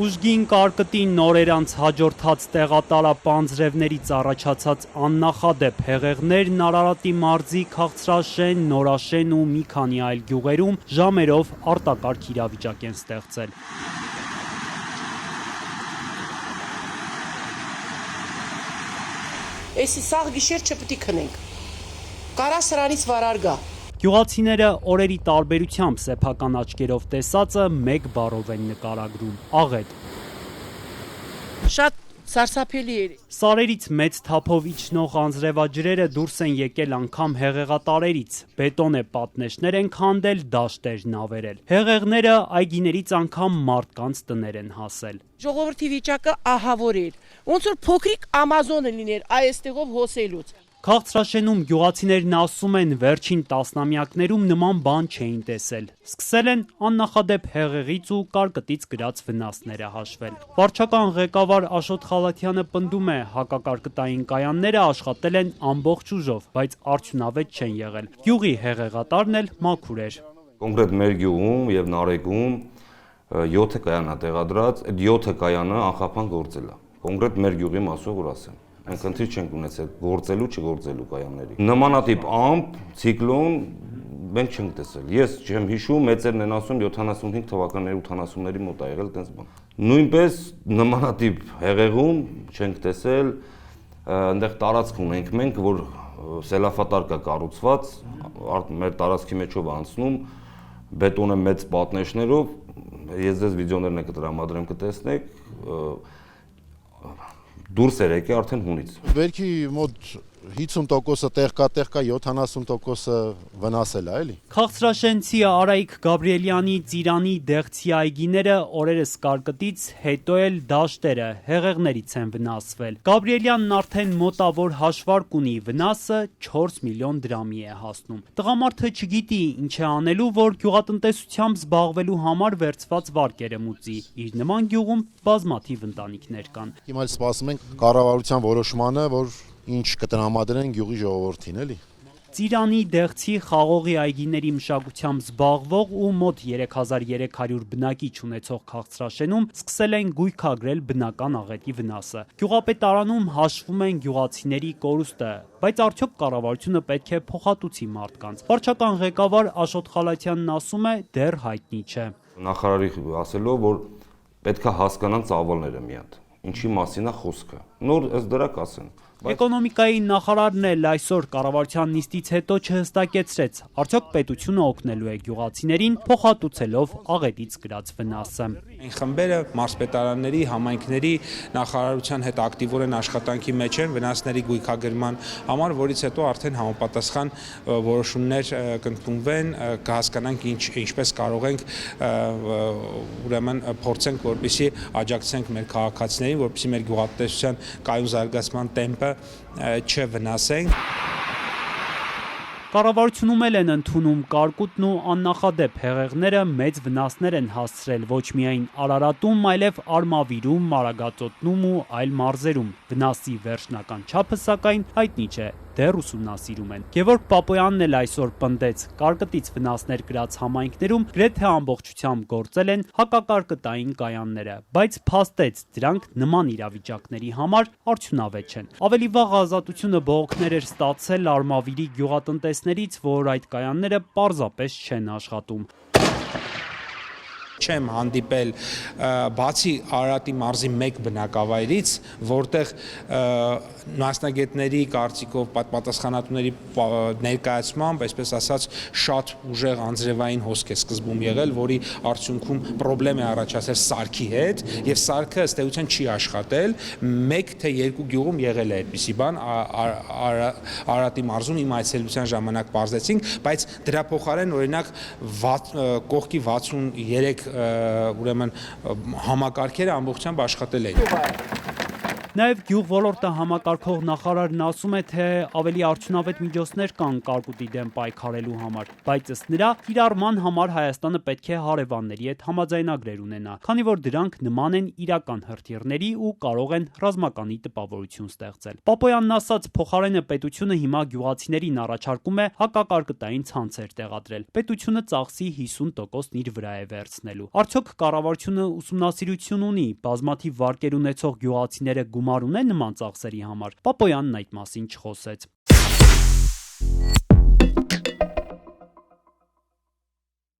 Ուժգին կարկտին նորեր անց հաջորդած տեղատարապանձրևներից առաջացած աննախադեպ հեղեղներն Արարատի մարզի Քաղցրաշեն, Նորաշեն ու մի քանի այլ գյուղերում ժամերով արտակարգ իրավիճակ են ստեղծել։ Էսի սաղ գիշեր չպետք է քնենք, կարա սրանից վարար գա։ Գյուղացիները օրերի տարբերությամբ սեփական աչքերով տեսածը մեկ բառով են նկարագրում՝ աղետ։ Շատ սարսափելի էր։ Սարերից մեծ թափով իջնող անձրևաջրերը դուրս են եկել անգամ հեղեղատարերից, բետոնե պատնեշներ են քանդել, դաշտերն ավերել։ Հեղեղները այգիներից անգամ մարդկանց տներ են հասել։ Ժողովրդի վիճակը ահավոր էր, ոնց որ փոքրիկ Ամազոնը լիներ այստեղով հոսելուց։ Քաղցրաշենում գյուղացիներն ասում են վերջին տասնամյակներում նման բան չէին տեսել։ Սկսել են աննախադեպ հեղեղից ու կարկտից գրած վնասները հաշվել։ Վարչական ղեկավար Աշոտ Խալաթյանը պնդում է, հակակարկտային կայանները աշխատել են ամբողջ ուժով, բայց արդյունավետ չեն եղել։ Գյուղի հեղեղատարն էլ մաքուր էր։ Կոնկրետ մեր գյուղում եւ Նարեկում 7 կայան է տեղադրած, այդ 7 կայանը անխափան գործել է։ Կոնկրետ մեր գյուղի մասով որ ասեմ։ Մենք խնդիր չենք ունեցել գործելու, չգործելու կայանների։ Նմանատիպ ամպ, ցիկլոն մենք չենք տեսել։ Ես չեմ հիշում, մեծերն են ասում 75 թվականների 80-ների մոտ ա եղել այդպես բան։ Նույնպես նմանատիպ հեղեղում չենք տեսել, այնտեղ տարածք ունենք մենք, որ սելաֆատար կա կառուցված, մեր տարածքի մեջով անցնում, բետոնե մեծ պատնեշներով, ես ձեզ վիդեոներն եք տրամադրեմ կտեսնեք, դուրս էր եկել արդեն հունից։ Վերքի մոտ 50%-ը տեղ կա, 70%-ը վնասել է, էլի։ Քաղցրաշենցի Արայիկ Գաբրիելյանի, Ծիրանի, Դեղցի այգիները օրերս կարկտից, հետո էլ դաշտերը հեղեղներից են վնասվել։ Գաբրիելյանն արդեն մոտավոր հաշվարկ ունի, վնասը 4 միլիոն դրամի է հասնում։ Տղամարդը չգիտի ինչ է անելու, որ գյուղատնտեսությամբ զբաղվելու համար վերցված վարկերը մուծի։ Իր նման գյուղում բազմաթիվ ընտանիքներ կան։ Հիմա սպասում ենք կառավարության որոշմանը, որ ինչ կտրամադրեն գյուղի ժողովրդին, էլի։ Ծիրանի, Դեղցի, Խաղողի այգիների մշակությամբ զբաղվող ու մոտ 3300 բնակիչ ունեցող Քաղցրաշենում սկսել են գույքագրել բնական աղետի վնասը։ Գյուղապետարանում հաշվում են գյուղացիների կորուստը, բայց արդյոք կառավարությունը պետք է փոխհատուցի մարդկանց։ Վարչական ղեկավար Աշոտ Խալաթյանն ասում է՝ դեռ հայտնի չէ։ Նախարարի ասելով, որ պետք է հասկանան ծավալները մի հատ։ Ինչի մասին է խոսքը։ Նոր ըստ դրա կասեն։ Էկոնոմիկայի նախարարն էլ այսօր կառավարության նիստից հետո չհստակեցրեց, արդյոք պետությունը օգնելու է գյուղացիներին փոխհատուցելով աղետից գրած վնասը։ Այն խմբերը մարզպետարանների, համայնքների նախարարության հետ ակտիվորեն աշխատանքի մեջ են վնասների գույքագրման համար, որից հետո արդեն համապատասխան որոշումներ կընդունվեն, կհասկանանք ինչպես կարող ենք ուրեմն փորձենք, որպեսզի աջակցենք մեր քաղաքացիներին, որպեսզի մեր գյուղատնտեսության կայուն զարգացման տեմպը չվնասենք։ Կառավարությունում էլ են ընդունում կարկուտն ու աննախադեպ հեղեղները մեծ վնասներ են հասցրել ոչ միայն Արարատում, այլև Արմավիրում, Մարագածոտնում ու այլ մարզերում։ Վնասի վերջնական չափը սակայն հայտնի չէ, դեռ ուսումնասիրում են։ Գևորգ Պապոյանն էլ այսօր պնդեց, կարկտից վնասներ գրած համայնքներում գրեթե ամբողջությամբ գործել են հակակարկտային կայանները, բայց փաստեց դրանք նման իրավիճակների համար արդյունավետ չեն։ Ավելի վաղ Ազատությունը բողոքներ էր ստացել Արմավիրի գյուղատնտեսներից, որ այդ կայանները պարզապես չեն աշխատում։ Չեմ հանդիպել բացի Արարատի մարզի մեկ բնակավայրից, որտեղ մասնագետների կարծիքով պատասխանատուների ներկայացմամբ, այսպես ասած, շատ ուժեղ անձրևային հոսք է սկզբում եղել, որի արդյունքում խնդրեմ է առաջացել սարքի հետ, եւ սարքը ըստ էության չի աշխատել, մեկ թե երկու գյուղում եղել է այդպիսի բան, Արարատի մարզում իմ այցելության ժամանակ պարզեցինք, բայց դրա փոխարեն օրինակ կողքի 63 ուրեմն համակարգերը ամբողջությամբ աշխատել էին։ Նաև գյուղ ոլորտը համակարգող նախարարն ասում է, թե ավելի արդյունավետ միջոցներ կան կարկուտի դեմ պայքարելու համար, բայց ըստ նրա, կիրառման համար Հայաստանը պետք է հարևանների հետ համաձայնագրեր ունենա, քանի որ դրանք նման են իրական հրթիռների ու կարող են ռազմականի տպավորություն ստեղծել։ Պապոյանն ասաց, փոխարենը պետությունը հիմա գյուղացիներին առաջարկում է հակակարկտային ցանցեր տեղադրել։ Պետությունը ծախսի 50%-ն իր վրա է վերցնելու։ Արդյոք կառավարությունը ուսումնասիրություն ունի, բազմաթիվ վարկեր ունեցող գյուղացիները գումար ունեն նման ծախսերի համար։ Պապոյանն այդ մասին չխոսեց։